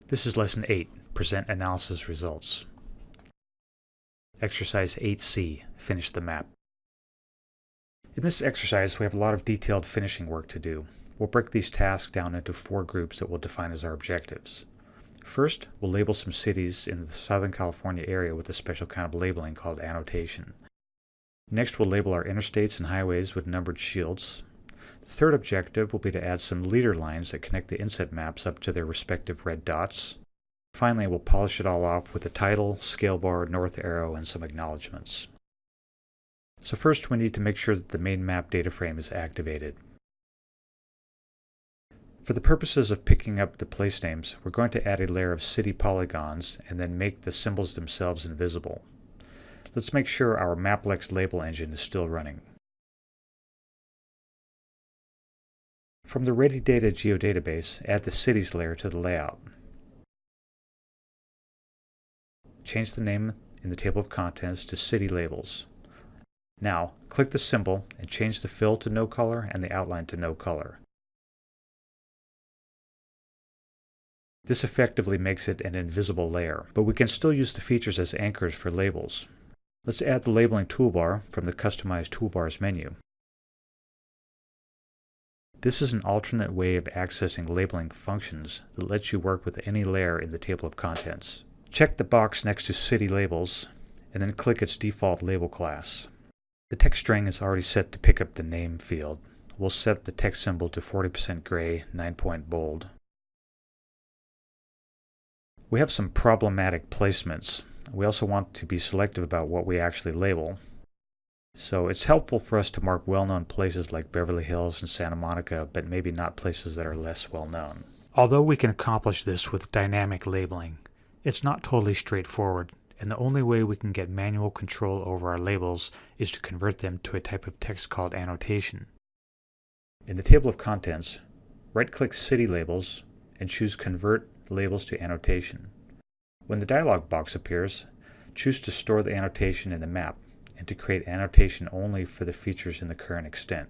This is Lesson 8, Present Analysis Results. Exercise 8C, Finish the Map. In this exercise, we have a lot of detailed finishing work to do. We'll break these tasks down into 4 groups that we'll define as our objectives. First, we'll label some cities in the Southern California area with a special kind of labeling called annotation. Next, we'll label our interstates and highways with numbered shields. The third objective will be to add some leader lines that connect the inset maps up to their respective red dots. Finally, we'll polish it all off with the title, scale bar, north arrow, and some acknowledgments. So first, we need to make sure that the main map data frame is activated. For the purposes of picking up the place names, we're going to add a layer of city polygons and then make the symbols themselves invisible. Let's make sure our Maplex label engine is still running. From the Ready Data geodatabase, add the cities layer to the layout. Change the name in the table of contents to City Labels. Now, click the symbol and change the fill to no color and the outline to no color. This effectively makes it an invisible layer, but we can still use the features as anchors for labels. Let's add the labeling toolbar from the Customize Toolbars menu. This is an alternate way of accessing labeling functions that lets you work with any layer in the table of contents. Check the box next to City Labels, and then click its default label class. The text string is already set to pick up the name field. We'll set the text symbol to 40% gray, 9-point bold. We have some problematic placements. We also want to be selective about what we actually label. So it's helpful for us to mark well-known places like Beverly Hills and Santa Monica, but maybe not places that are less well-known. Although we can accomplish this with dynamic labeling, it's not totally straightforward, and the only way we can get manual control over our labels is to convert them to a type of text called annotation. In the table of contents, right-click City Labels and choose Convert Labels to Annotation. When the dialog box appears, choose to store the annotation in the map and to create annotation only for the features in the current extent.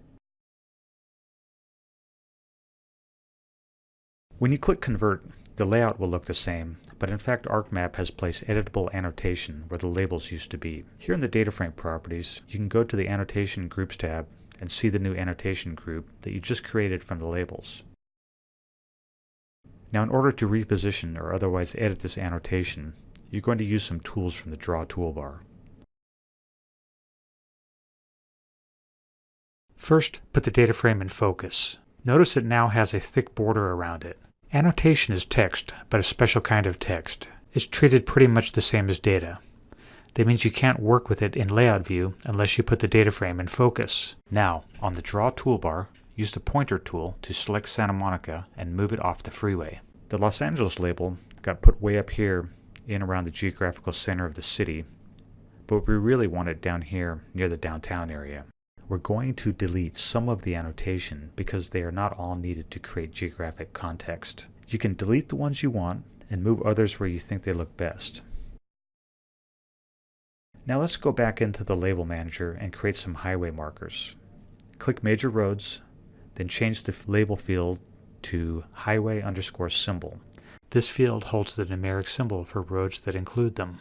When you click Convert, the layout will look the same, but in fact ArcMap has placed editable annotation where the labels used to be. Here in the data frame properties, you can go to the Annotation Groups tab and see the new annotation group that you just created from the labels. Now, in order to reposition or otherwise edit this annotation, you're going to use some tools from the Draw toolbar. First, put the data frame in focus. Notice it now has a thick border around it. Annotation is text, but a special kind of text. It's treated pretty much the same as data. That means you can't work with it in Layout View unless you put the data frame in focus. Now, on the Draw toolbar, use the pointer tool to select Santa Monica and move it off the freeway. The Los Angeles label got put way up here in around the geographical center of the city, but we really want it down here near the downtown area. We're going to delete some of the annotation because they are not all needed to create geographic context. You can delete the ones you want and move others where you think they look best. Now let's go back into the Label Manager and create some highway markers. Click Major Roads, then change the label field to highway_symbol. This field holds the numeric symbol for roads that include them.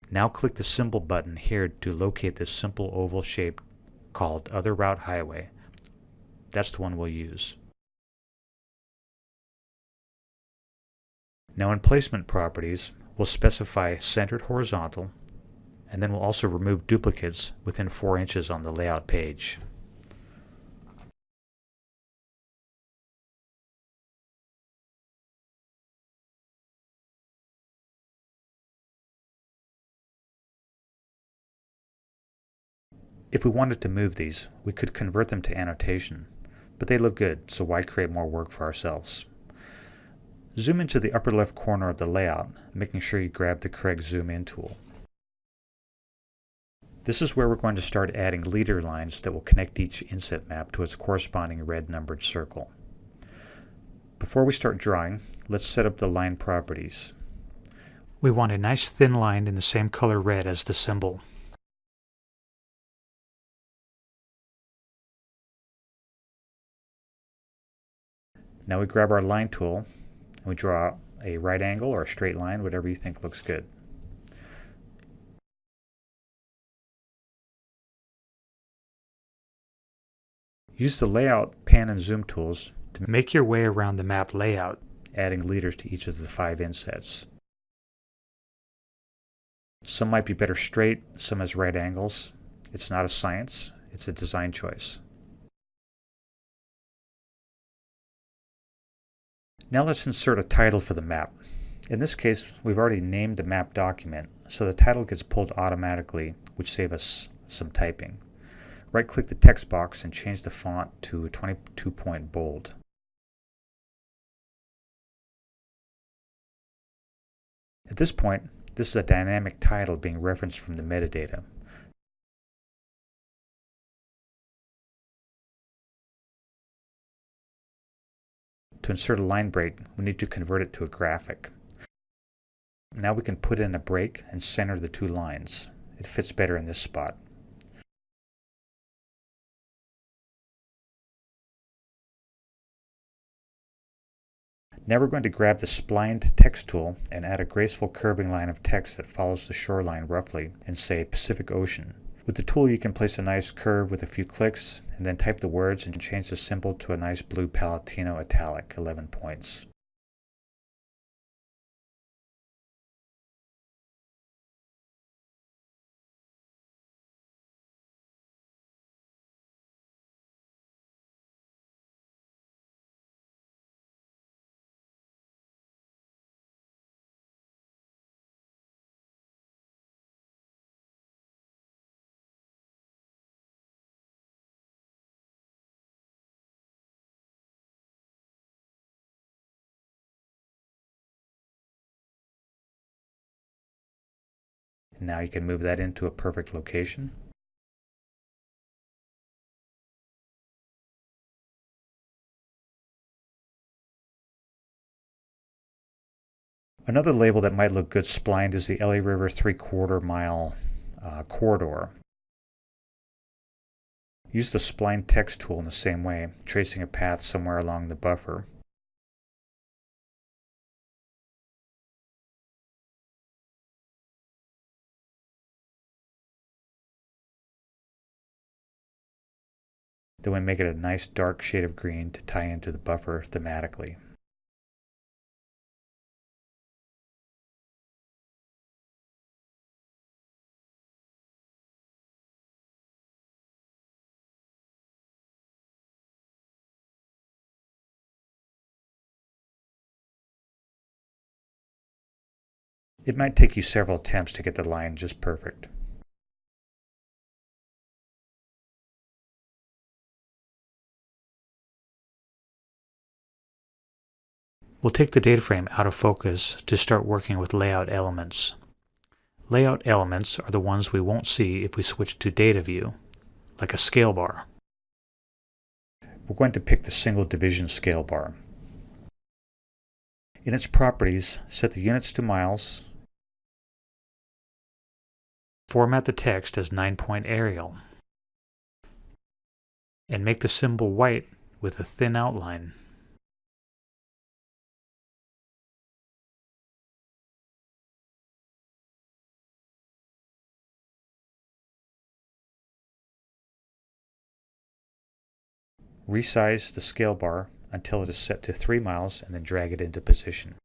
Now click the symbol button here to locate this simple oval shape called Other Route Highway. That's the one we'll use. Now in Placement Properties, we'll specify Centered Horizontal, and then we'll also remove duplicates within 4 inches on the layout page. If we wanted to move these, we could convert them to annotation, but they look good, so why create more work for ourselves? Zoom into the upper left corner of the layout, making sure you grab the correct zoom in tool. This is where we're going to start adding leader lines that will connect each inset map to its corresponding red numbered circle. Before we start drawing, let's set up the line properties. We want a nice thin line in the same color red as the symbol. Now we grab our line tool and we draw a right angle or a straight line, whatever you think looks good. Use the layout, pan, and zoom tools to make your way around the map layout, adding leaders to each of the 5 insets. Some might be better straight, some as right angles. It's not a science, it's a design choice. Now let's insert a title for the map. In this case, we've already named the map document, so the title gets pulled automatically, which saves us some typing. Right-click the text box and change the font to 22-point bold. At this point, this is a dynamic title being referenced from the metadata. To insert a line break, we need to convert it to a graphic. Now we can put in a break and center the 2 lines. It fits better in this spot. Now we're going to grab the splined text tool and add a graceful curving line of text that follows the shoreline roughly and say Pacific Ocean. With the tool you can place a nice curve with a few clicks and then type the words and change the symbol to a nice blue Palatino italic, 11 points. Now you can move that into a perfect location. Another label that might look good splined is the LA River 3/4 mile corridor. Use the spline text tool in the same way, tracing a path somewhere along the buffer. Then we make it a nice dark shade of green to tie into the buffer thematically. It might take you several attempts to get the line just perfect. We'll take the data frame out of focus to start working with layout elements. Layout elements are the ones we won't see if we switch to data view, like a scale bar. We're going to pick the single division scale bar. In its properties, set the units to miles. Format the text as 9-point Arial. And make the symbol white with a thin outline. Resize the scale bar until it is set to 3 miles and then drag it into position.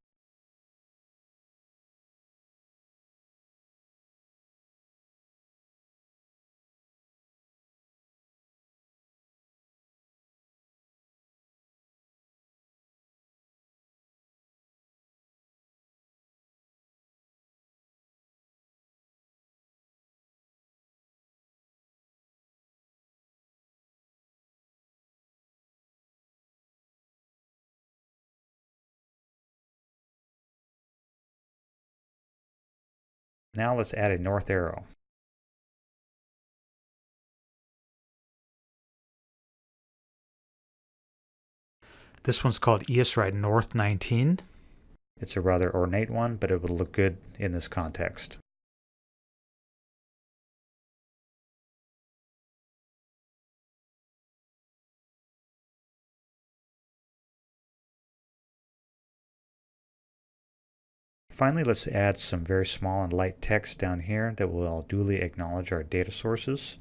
Now let's add a north arrow. This one's called ESRide North 19. It's a rather ornate one, but it will look good in this context. Finally, let's add some very small and light text down here that will duly acknowledge our data sources.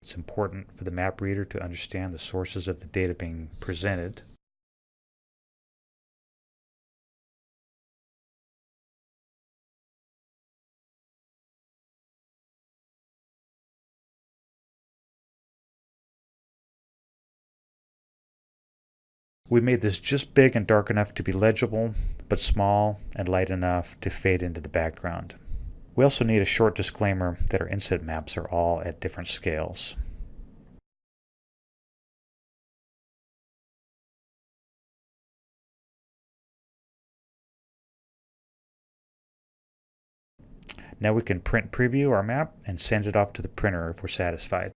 It's important for the map reader to understand the sources of the data being presented. We made this just big and dark enough to be legible, but small and light enough to fade into the background. We also need a short disclaimer that our inset maps are all at different scales. Now we can print preview our map and send it off to the printer if we're satisfied.